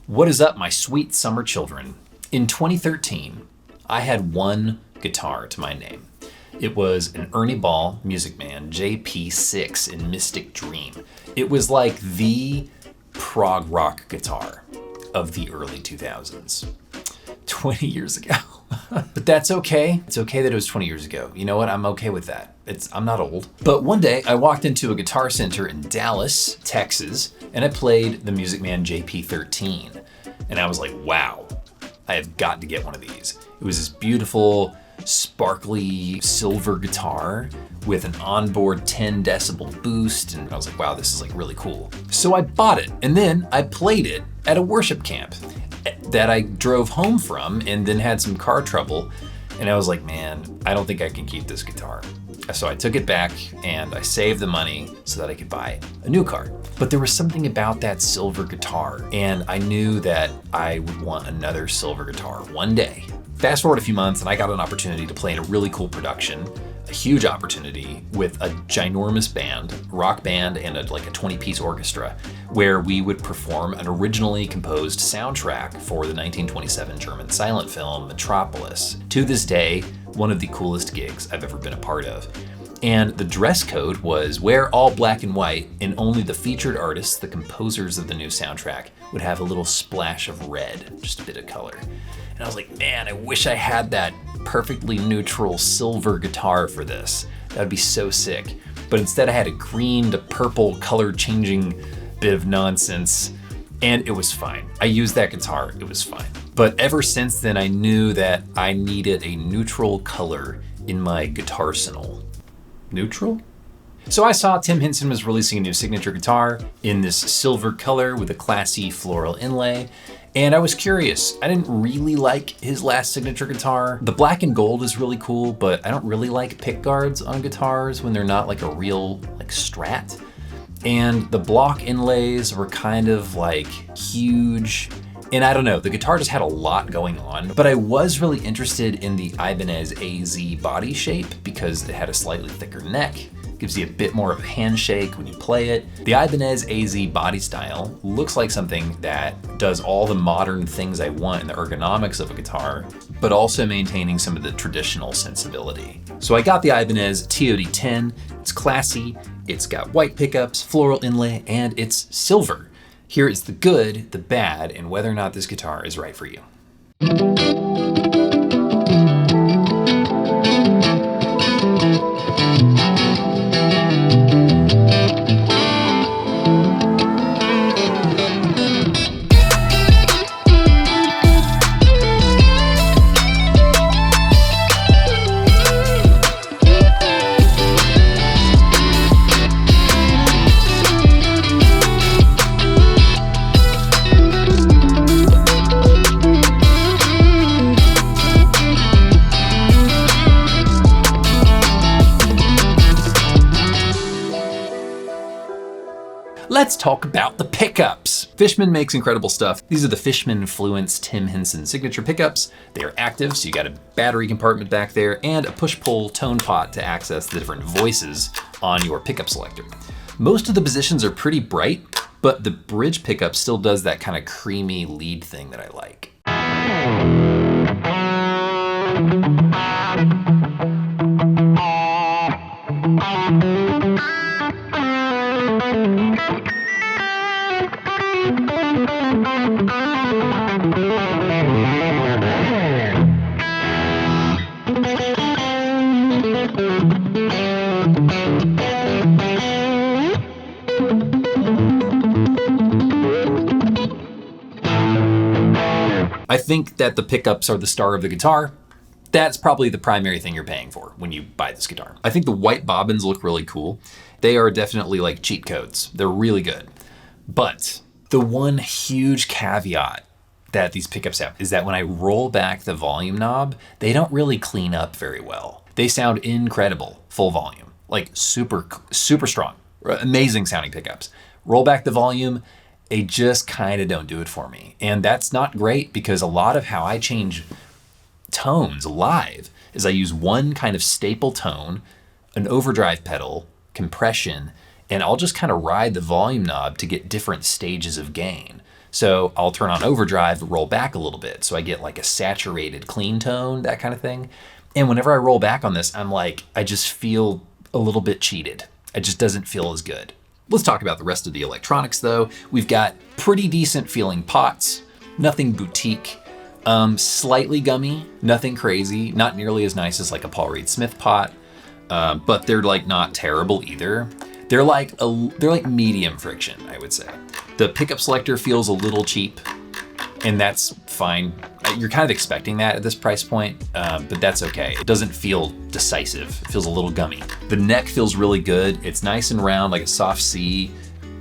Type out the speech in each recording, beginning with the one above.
What is up, my sweet summer children? In 2013, I had one guitar to my name. It was an Ernie Ball Music Man JP6 in Mystic Dream. It was like the prog rock guitar of the early 2000s. 20 years ago. But that's okay. It's okay that it was 20 years ago. You know what? I'm okay with that. I'm not old. But one day I walked into a guitar center in Dallas, Texas, and I played the Music Man JP13. And I was like, wow, I have got to get one of these. It was this beautiful, sparkly silver guitar with an onboard 10 decibel boost. And I was like, wow, this is like really cool. So I bought it, and then I played it at a worship camp that I drove home from and then had some car trouble. And I was like, man, I don't think I can keep this guitar. So I took it back and I saved the money so that I could buy a new car. But there was something about that silver guitar, and I knew that I would want another silver guitar one day. Fast forward a few months and I got an opportunity to play in a really cool production, a huge opportunity with a ginormous band, rock band, and a 20-piece orchestra, where we would perform an originally composed soundtrack for the 1927 German silent film Metropolis. To this day, one of the coolest gigs I've ever been a part of. And the dress code was wear all black and white, and only the featured artists, the composers of the new soundtrack, would have a little splash of red, just a bit of color. And I was like, man, I wish I had that perfectly neutral silver guitar for this. That would be so sick. But instead I had a green to purple color changing bit of nonsense, and it was fine. I used that guitar, it was fine. But ever since then, I knew that I needed a neutral color in my guitarsenal. Neutral? So I saw Tim Henson was releasing a new signature guitar in this silver color with a classy floral inlay, and I was curious. I didn't really like his last signature guitar. The black and gold is really cool, but I don't really like pick guards on guitars when they're not like a real Strat. And the block inlays were kind of huge. And I don't know, the guitar just had a lot going on, but I was really interested in the Ibanez AZ body shape because it had a slightly thicker neck, gives you a bit more of a handshake when you play it. The Ibanez AZ body style looks like something that does all the modern things I want in the ergonomics of a guitar, but also maintaining some of the traditional sensibility. So I got the Ibanez TOD10. It's classy, it's got white pickups, floral inlay, and it's silver. Here is the good, the bad, and whether or not this guitar is right for you. Let's talk about the pickups. Fishman makes incredible stuff. These are the Fishman Fluence Tim Henson signature pickups. They are active, so you got a battery compartment back there and a push-pull tone pot to access the different voices on your pickup selector. Most of the positions are pretty bright, but the bridge pickup still does that kind of creamy lead thing that I like. I think that the pickups are the star of the guitar. That's probably the primary thing you're paying for when you buy this guitar. I think the white bobbins look really cool. They are definitely like cheat codes. They're really good. But the one huge caveat that these pickups have is that when I roll back the volume knob, they don't really clean up very well. They sound incredible, full volume, like super strong, amazing sounding pickups. Roll back the volume, they just kind of don't do it for me. And that's not great because a lot of how I change tones live is I use one kind of staple tone, an overdrive pedal, compression, and I'll just kind of ride the volume knob to get different stages of gain. So I'll turn on overdrive, roll back a little bit. So I get like a saturated clean tone, that kind of thing. And whenever I roll back on this, I'm like, I just feel a little bit cheated. It just doesn't feel as good. Let's talk about the rest of the electronics though. We've got pretty decent feeling pots, nothing boutique, slightly gummy, nothing crazy, not nearly as nice as like a Paul Reed Smith pot, but they're like not terrible either. They're like medium friction, I would say. The pickup selector feels a little cheap, and that's fine. You're kind of expecting that at this price point, but that's okay. It doesn't feel decisive. It feels a little gummy. The neck feels really good. It's nice and round like a soft C,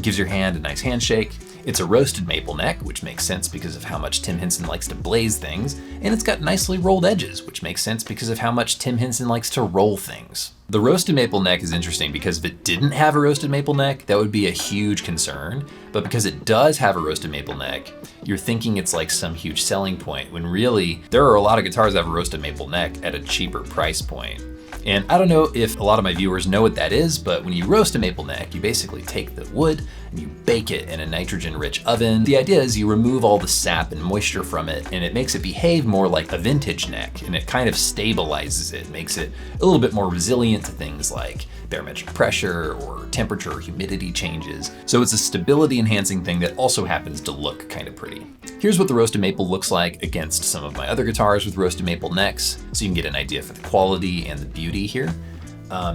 gives your hand a nice handshake. It's a roasted maple neck, which makes sense because of how much Tim Henson likes to blaze things, and it's got nicely rolled edges, which makes sense because of how much Tim Henson likes to roll things. The roasted maple neck is interesting because if it didn't have a roasted maple neck, that would be a huge concern, but because it does have a roasted maple neck, you're thinking it's like some huge selling point, when really, there are a lot of guitars that have a roasted maple neck at a cheaper price point. And I don't know if a lot of my viewers know what that is, but when you roast a maple neck, you basically take the wood and you bake it in a nitrogen-rich oven. The idea is you remove all the sap and moisture from it, and it makes it behave more like a vintage neck, and it kind of stabilizes it, makes it a little bit more resilient to things like barometric pressure or temperature or humidity changes. So it's a stability enhancing thing that also happens to look kind of pretty. Here's what the roasted maple looks like against some of my other guitars with roasted maple necks, so you can get an idea for the quality and the beauty here.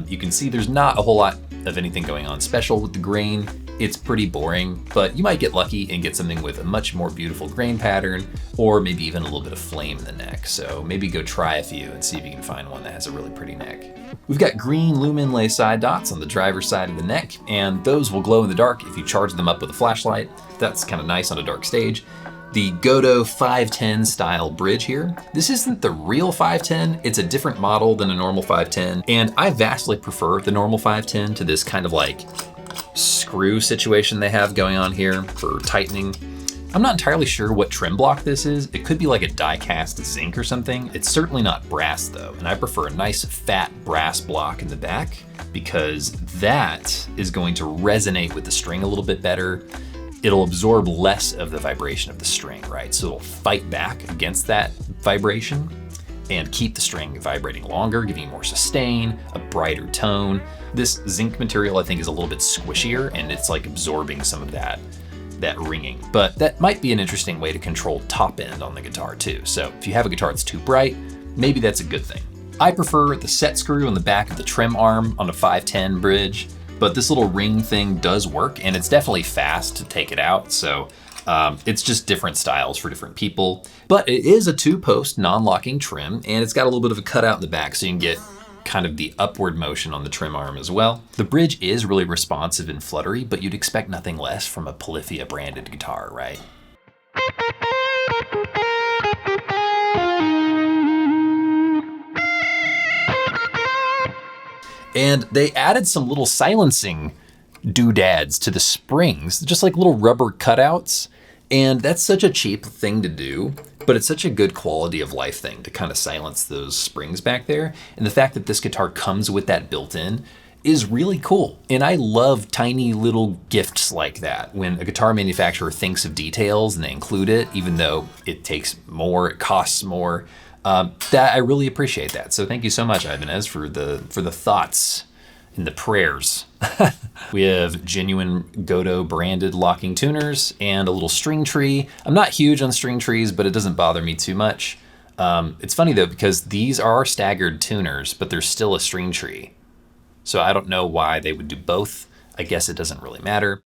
You can see there's not a whole lot of anything going on special with the grain. It's pretty boring, but you might get lucky and get something with a much more beautiful grain pattern, or maybe even a little bit of flame in the neck. So maybe go try a few and see if you can find one that has a really pretty neck. We've got green lumen lay side dots on the driver's side of the neck, and those will glow in the dark if you charge them up with a flashlight. That's kind of nice on a dark stage. The Godot 510 style bridge here. This isn't the real 510, it's a different model than a normal 510, and I vastly prefer the normal 510 to this kind of like screw situation they have going on here for tightening. I'm not entirely sure what trim block this is. It could be like a die cast zinc or something. It's certainly not brass though, and I prefer a nice fat brass block in the back because that is going to resonate with the string a little bit better. It'll absorb less of the vibration of the string, right? So it'll fight back against that vibration and keep the string vibrating longer, giving you more sustain, a brighter tone. This zinc material I think is a little bit squishier and it's like absorbing some of that ringing. But that might be an interesting way to control top end on the guitar too. So if you have a guitar that's too bright, maybe that's a good thing. I prefer the set screw on the back of the trim arm on a 510 bridge, but this little ring thing does work and it's definitely fast to take it out. So it's just different styles for different people. But it is a 2-post non-locking trim and it's got a little bit of a cutout in the back so you can get kind of the upward motion on the trim arm as well. The bridge is really responsive and fluttery, but you'd expect nothing less from a Polyphia branded guitar, right? And they added some little silencing doodads to the springs, just like little rubber cutouts. And that's such a cheap thing to do, but it's such a good quality of life thing to kind of silence those springs back there. And the fact that this guitar comes with that built in is really cool. And I love tiny little gifts like that. When a guitar manufacturer thinks of details and they include it, even though it takes more, it costs more, that I really appreciate that. So thank you so much, Ibanez, for the thoughts and the prayers. We have genuine Godot branded locking tuners and a little string tree. I'm not huge on string trees, but it doesn't bother me too much. It's funny though, because these are staggered tuners, but there's still a string tree. So I don't know why they would do both. I guess it doesn't really matter.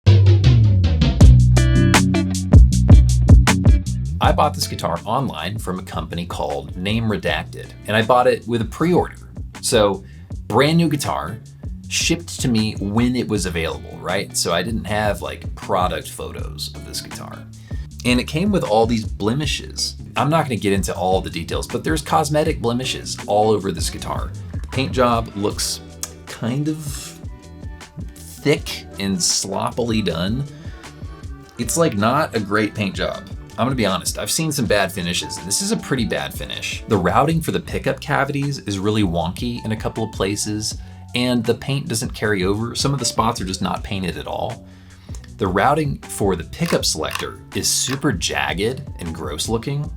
I bought this guitar online from a company called Name Redacted, and I bought it with a pre-order. So brand new guitar, shipped to me when it was available, right? So I didn't have like product photos of this guitar. And it came with all these blemishes. I'm not gonna get into all the details, but there's cosmetic blemishes all over this guitar. The paint job looks kind of thick and sloppily done. It's like not a great paint job. I'm gonna be honest, I've seen some bad finishes, and this is a pretty bad finish. The routing for the pickup cavities is really wonky in a couple of places, and the paint doesn't carry over. Some of the spots are just not painted at all. The routing for the pickup selector is super jagged and gross looking.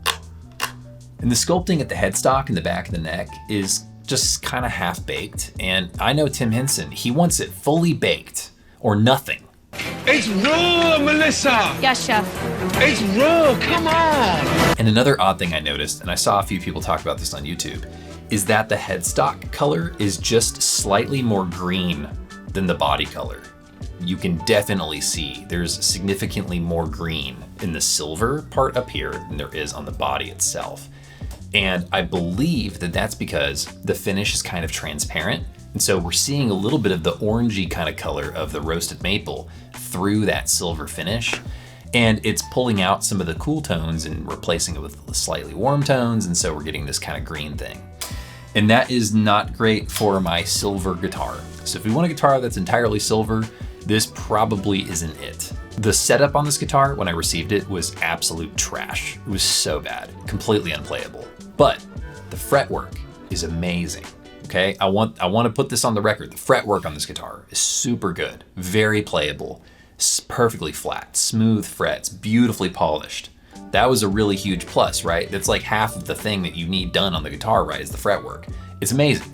And the sculpting at the headstock and the back of the neck is just kind of half baked. And I know Tim Henson, he wants it fully baked or nothing. It's raw, Melissa! Yes, chef. It's raw, come on! And another odd thing I noticed, and I saw a few people talk about this on YouTube, is that the headstock color is just slightly more green than the body color. You can definitely see there's significantly more green in the silver part up here than there is on the body itself. And I believe that that's because the finish is kind of transparent. And so we're seeing a little bit of the orangey kind of color of the roasted maple through that silver finish. And it's pulling out some of the cool tones and replacing it with slightly warm tones. And so we're getting this kind of green thing. And that is not great for my silver guitar. So if we want a guitar that's entirely silver, this probably isn't it. The setup on this guitar when I received it was absolute trash. It was so bad, completely unplayable. But the fretwork is amazing. Okay, I want to put this on the record. The fretwork on this guitar is super good, very playable, perfectly flat, smooth frets, beautifully polished. That was a really huge plus, right? That's like half of the thing that you need done on the guitar, right, is the fretwork. It's amazing.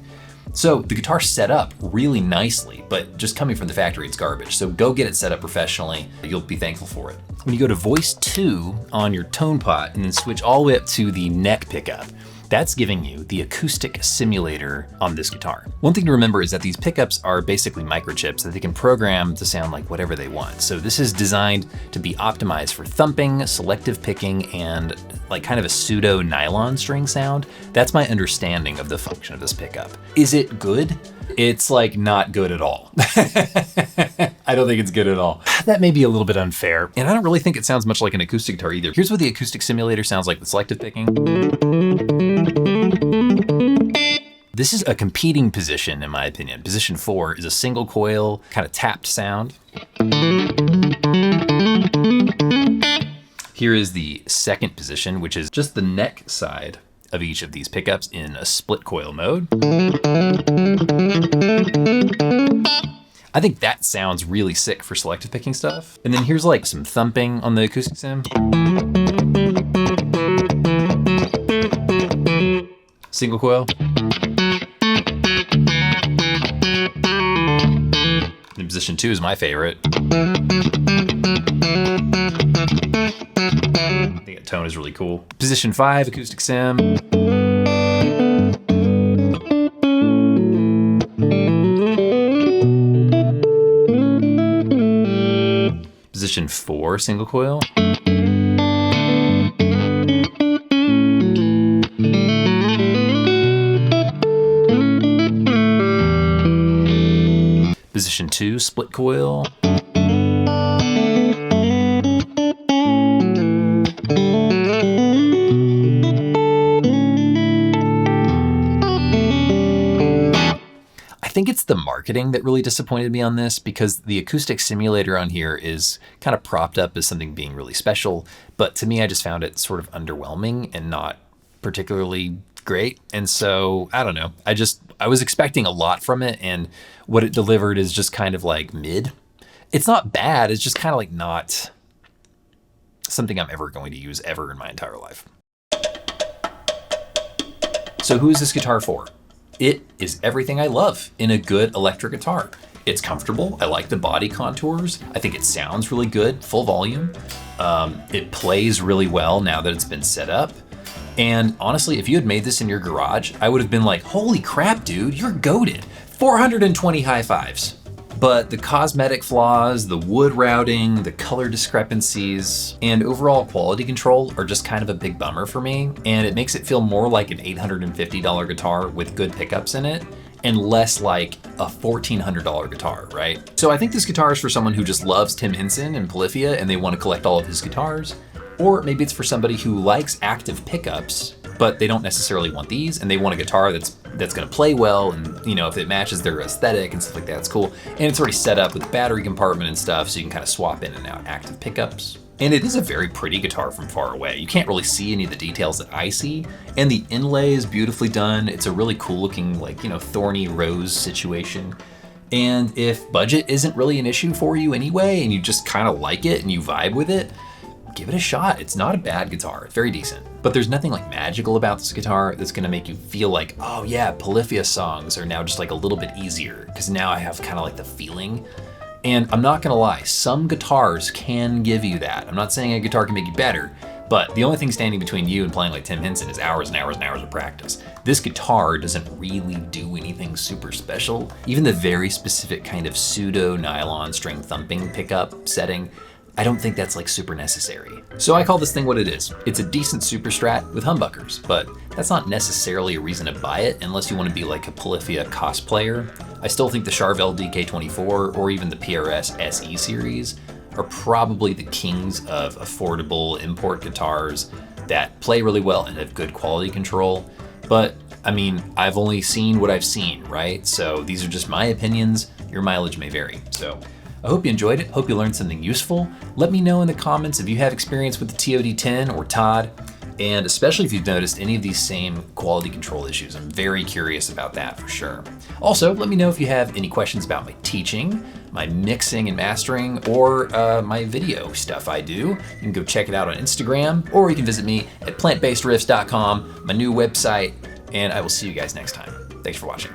So the guitar set up really nicely, but just coming from the factory, it's garbage. So go get it set up professionally. You'll be thankful for it. When you go to voice 2 on your tone pot and then switch all the way up to the neck pickup, that's giving you the acoustic simulator on this guitar. One thing to remember is that these pickups are basically microchips that they can program to sound like whatever they want. So this is designed to be optimized for thumping, selective picking, and like kind of a pseudo nylon string sound. That's my understanding of the function of this pickup. Is it good? It's like not good at all. I don't think it's good at all. That may be a little bit unfair, and I don't really think it sounds much like an acoustic guitar either. Here's what the acoustic simulator sounds like with selective picking. This is a competing position in my opinion. Position 4 is a single coil, kind of tapped sound. Here is the second position, which is just the neck side of each of these pickups in a split coil mode. I think that sounds really sick for selective picking stuff. And then here's like some thumping on the acoustic sim. Single coil. And position 2 is my favorite. I think that tone is really cool. Position 5, acoustic sim. Position 4, single coil. Position 2, split coil. I think it's the marketing that really disappointed me on this, because the acoustic simulator on here is kind of propped up as something being really special, but to me I just found it sort of underwhelming and not particularly great. And so I don't know, I was expecting a lot from it, and what it delivered is just kind of like mid. It's not bad, it's just kind of like not something I'm ever going to use ever in my entire life. So who is this guitar for? It is everything I love in a good electric guitar. It's comfortable. I like the body contours. I think it sounds really good, full volume. It plays really well now that it's been set up. And honestly, if you had made this in your garage, I would have been like, holy crap, dude, you're goated. 420 high fives. But the cosmetic flaws, the wood routing, the color discrepancies, and overall quality control are just kind of a big bummer for me. And it makes it feel more like an $850 guitar with good pickups in it, and less like a $1,400 guitar, right? So I think this guitar is for someone who just loves Tim Henson and Polyphia and they want to collect all of his guitars. Or maybe it's for somebody who likes active pickups, but they don't necessarily want these, and they want a guitar that's gonna play well, and you know, if it matches their aesthetic and stuff like that, it's cool. And it's already set up with a battery compartment and stuff, so you can kind of swap in and out active pickups. And it is a very pretty guitar from far away. You can't really see any of the details that I see, and the inlay is beautifully done. It's a really cool looking, like, you know, thorny rose situation. And if budget isn't really an issue for you anyway, and you just kind of like it and you vibe with it, give it a shot. It's not a bad guitar, it's very decent. But there's nothing like magical about this guitar that's gonna make you feel like, oh yeah, Polyphia songs are now just like a little bit easier, because now I have kind of like the feeling. And I'm not gonna lie, some guitars can give you that. I'm not saying a guitar can make you better, but the only thing standing between you and playing like Tim Henson is hours and hours and hours of practice. This guitar doesn't really do anything super special. Even the very specific kind of pseudo nylon string thumping pickup setting, I don't think that's like super necessary. So I call this thing what it is. It's a decent super strat with humbuckers, but that's not necessarily a reason to buy it unless you want to be like a Polyphia cosplayer. I still think the Charvel DK24 or even the PRS SE series are probably the kings of affordable import guitars that play really well and have good quality control. But I mean, I've only seen what I've seen, right? So these are just my opinions. Your mileage may vary. So I hope you enjoyed it. Hope you learned something useful. Let me know in the comments if you have experience with the TOD10 or TOD, and especially if you've noticed any of these same quality control issues. I'm very curious about that for sure. Also, let me know if you have any questions about my teaching, my mixing and mastering, or my video stuff I do. You can go check it out on Instagram, or you can visit me at plantbasedriffs.com, my new website, and I will see you guys next time. Thanks for watching.